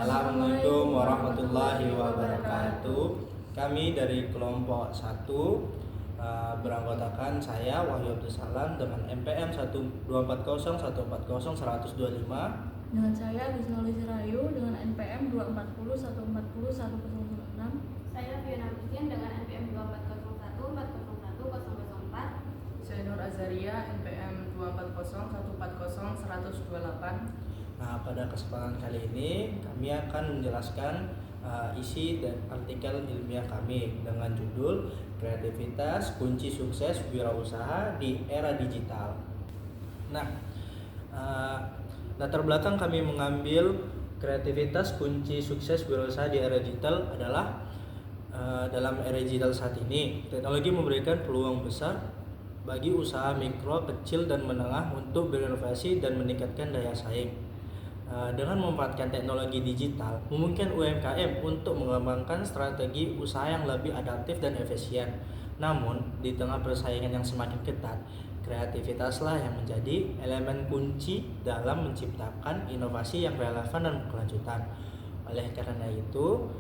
Assalamualaikum warahmatullahi wabarakatuh. Kami dari kelompok 1 beranggotakan saya Wahyu Abdul Salam dengan NPM 1240140100125. Dengan saya Gisnoli Sirayu dengan NPM 240 140 1006. Saya Fiona Agustin dengan NPM 24014011004. Saya Nur Azaria NPM 2401401401028. Nah, pada kesempatan kali ini kami akan menjelaskan isi dan artikel ilmiah kami dengan judul Kreativitas Kunci Sukses Wirausaha di Era Digital. Nah, latar belakang kami mengambil kreativitas kunci sukses wirausaha di era digital adalah dalam era digital saat ini, teknologi memberikan peluang besar bagi usaha mikro, kecil, dan menengah untuk berinovasi dan meningkatkan daya saing. Dengan memanfaatkan teknologi digital, memungkinkan UMKM untuk mengembangkan strategi usaha yang lebih adaptif dan efisien. Namun, di tengah persaingan yang semakin ketat, kreativitaslah yang menjadi elemen kunci dalam menciptakan inovasi yang relevan dan berkelanjutan. Oleh karena itu,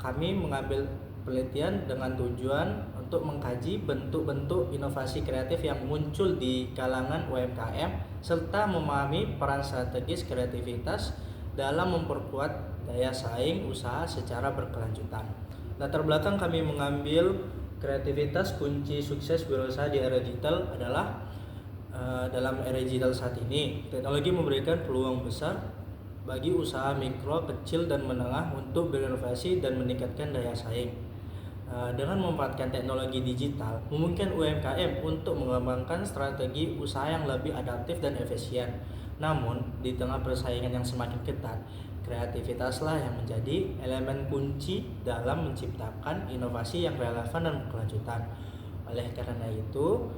kami mengambil penelitian dengan tujuan untuk mengkaji bentuk-bentuk inovasi kreatif yang muncul di kalangan UMKM serta memahami peran strategis kreativitas dalam memperkuat daya saing usaha secara berkelanjutan. Latar belakang kami mengambil kreativitas kunci sukses wirausaha di era digital adalah dalam era digital saat ini, teknologi memberikan peluang besar bagi usaha mikro, kecil, dan menengah untuk berinovasi dan meningkatkan daya saing. Dengan memanfaatkan teknologi digital, memungkinkan UMKM untuk mengembangkan strategi usaha yang lebih adaptif dan efisien. Namun, di tengah persaingan yang semakin ketat, kreativitaslah yang menjadi elemen kunci dalam menciptakan inovasi yang relevan dan berkelanjutan. Oleh karena itu,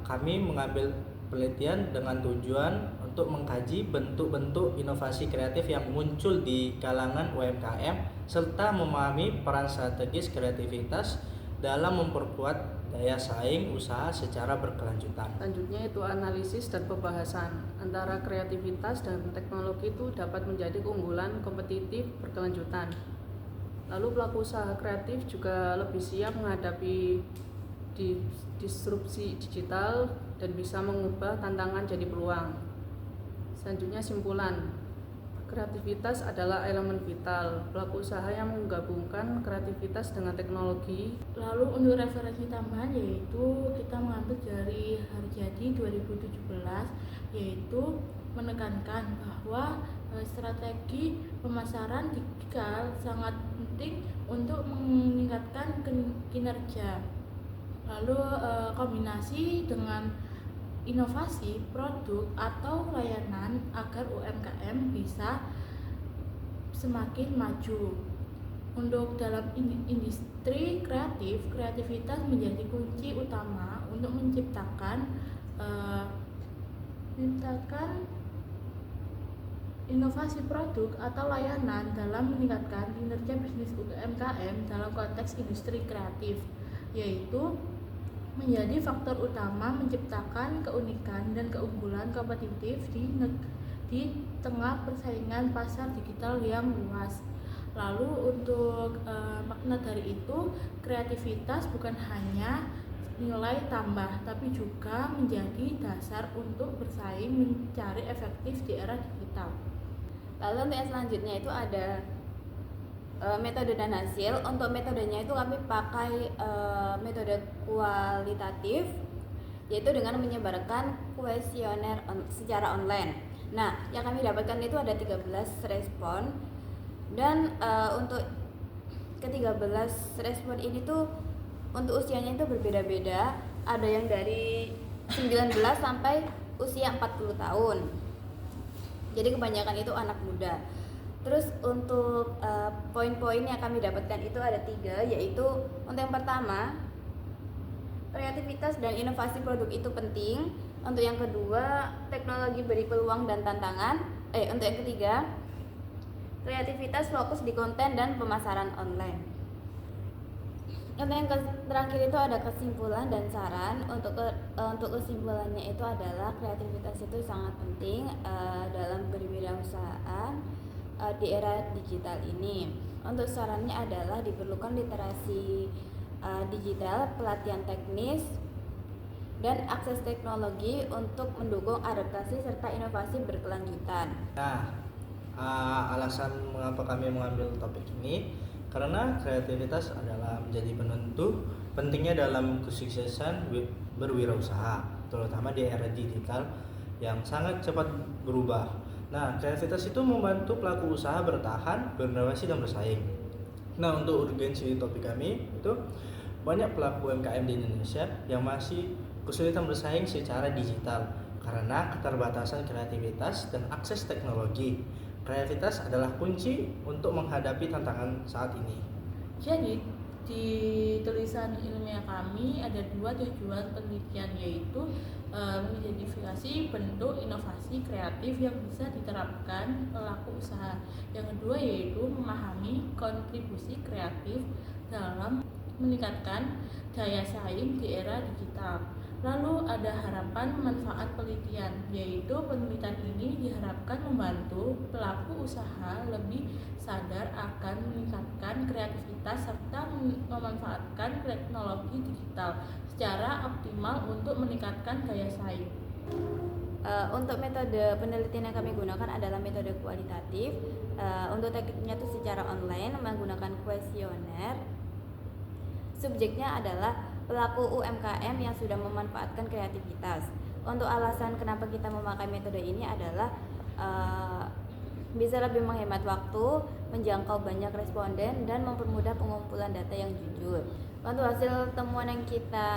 kami mengambil penelitian dengan tujuan untuk mengkaji bentuk-bentuk inovasi kreatif yang muncul di kalangan UMKM serta memahami peran strategis kreativitas dalam memperkuat daya saing usaha secara berkelanjutan. Selanjutnya itu analisis dan pembahasan antara kreativitas dan teknologi itu dapat menjadi keunggulan kompetitif berkelanjutan. Lalu pelaku usaha kreatif juga lebih siap menghadapi disrupsi digital dan bisa mengubah tantangan jadi peluang. Selanjutnya simpulan. Kreativitas adalah elemen vital. Pelaku usaha yang menggabungkan kreativitas dengan teknologi. Lalu untuk referensi tambahan yaitu kita mengambil dari Harjadi 2017, yaitu menekankan bahwa strategi pemasaran digital sangat penting untuk meningkatkan kinerja. Lalu kombinasi dengan inovasi produk atau layanan agar UMKM bisa semakin maju. Untuk dalam industri kreatif, kreativitas menjadi kunci utama untuk menciptakan inovasi produk atau layanan dalam meningkatkan kinerja bisnis UMKM dalam konteks industri kreatif, yaitu menjadi faktor utama menciptakan keunikan dan keunggulan kompetitif di tengah persaingan pasar digital yang luas. Lalu untuk makna dari itu, kreativitas bukan hanya nilai tambah, tapi juga menjadi dasar untuk bersaing mencari efektif di era digital. Lalu untuk yang selanjutnya itu ada metode dan hasil. Untuk metodenya itu kami pakai metode kualitatif, yaitu dengan menyebarkan kuesioner secara online. Nah, yang kami dapatkan itu ada 13 respon, dan untuk ke-13 respon ini tuh untuk usianya itu berbeda-beda. Ada yang dari 19 sampai usia 40 tahun. Jadi kebanyakan itu anak muda. Terus untuk poin-poin yang kami dapatkan itu ada 3, yaitu untuk yang pertama, kreativitas dan inovasi produk itu penting. Untuk yang kedua, teknologi beri peluang dan tantangan. Untuk yang ketiga, kreativitas fokus di konten dan pemasaran online. Untuk yang terakhir itu ada kesimpulan dan saran. Untuk kesimpulannya itu adalah kreativitas itu sangat penting dalam berwirausaha. di era digital ini. Untuk sarannya adalah diperlukan literasi digital, pelatihan teknis, dan akses teknologi untuk mendukung adaptasi serta inovasi berkelanjutan. Nah, alasan mengapa kami mengambil topik ini karena kreativitas adalah menjadi penentu pentingnya dalam kesuksesan berwirausaha, terutama di era digital yang sangat cepat berubah. Nah, kreativitas itu membantu pelaku usaha bertahan, berinovasi, dan bersaing. Nah, untuk urgensi topik kami itu banyak pelaku UMKM di Indonesia yang masih kesulitan bersaing secara digital karena keterbatasan kreativitas dan akses teknologi. Kreativitas adalah kunci untuk menghadapi tantangan saat ini. Jadi, di tulisan ilmiah kami ada 2 tujuan penelitian, yaitu mengidentifikasi bentuk inovasi kreatif yang bisa diterapkan pelaku usaha. Yang kedua yaitu memahami kontribusi kreatif dalam meningkatkan daya saing di era digital. Lalu ada harapan manfaat penelitian, yaitu penelitian ini diharapkan membantu pelaku usaha lebih sadar akan meningkatkan kreativitas serta memanfaatkan teknologi digital secara optimal untuk meningkatkan daya saing. Untuk metode penelitian yang kami gunakan adalah metode kualitatif. Untuk tekniknya itu secara online menggunakan kuesioner. Subjeknya adalah pelaku UMKM yang sudah memanfaatkan kreativitas. Untuk alasan kenapa kita memakai metode ini adalah bisa lebih menghemat waktu, menjangkau banyak responden, dan mempermudah pengumpulan data yang jujur. Untuk hasil temuan yang kita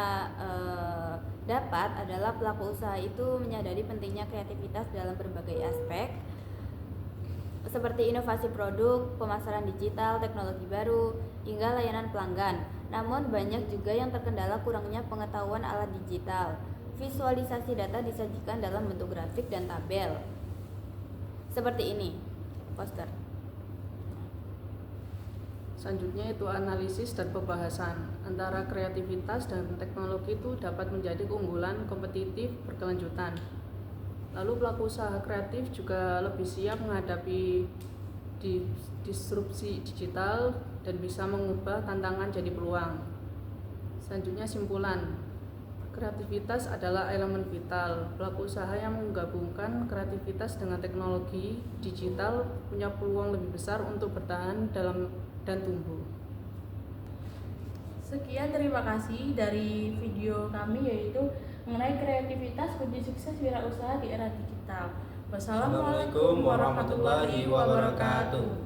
dapat adalah pelaku usaha itu menyadari pentingnya kreativitas dalam berbagai aspek, seperti inovasi produk, pemasaran digital, teknologi baru, hingga layanan pelanggan. Namun banyak juga yang terkendala kurangnya pengetahuan alat digital. Visualisasi data disajikan dalam bentuk grafik dan tabel. Seperti ini, poster. Selanjutnya itu analisis dan pembahasan antara kreativitas dan teknologi itu dapat menjadi keunggulan kompetitif berkelanjutan. Lalu pelaku usaha kreatif juga lebih siap menghadapi disrupsi digital dan bisa mengubah tantangan jadi peluang. Selanjutnya simpulan. Kreativitas adalah elemen vital. Pelaku usaha yang menggabungkan kreativitas dengan teknologi digital punya peluang lebih besar untuk bertahan dan tumbuh. Sekian, terima kasih dari video kami, yaitu mengenai kreativitas kunci sukses wirausaha di era digital. Wassalamualaikum warahmatullahi wabarakatuh.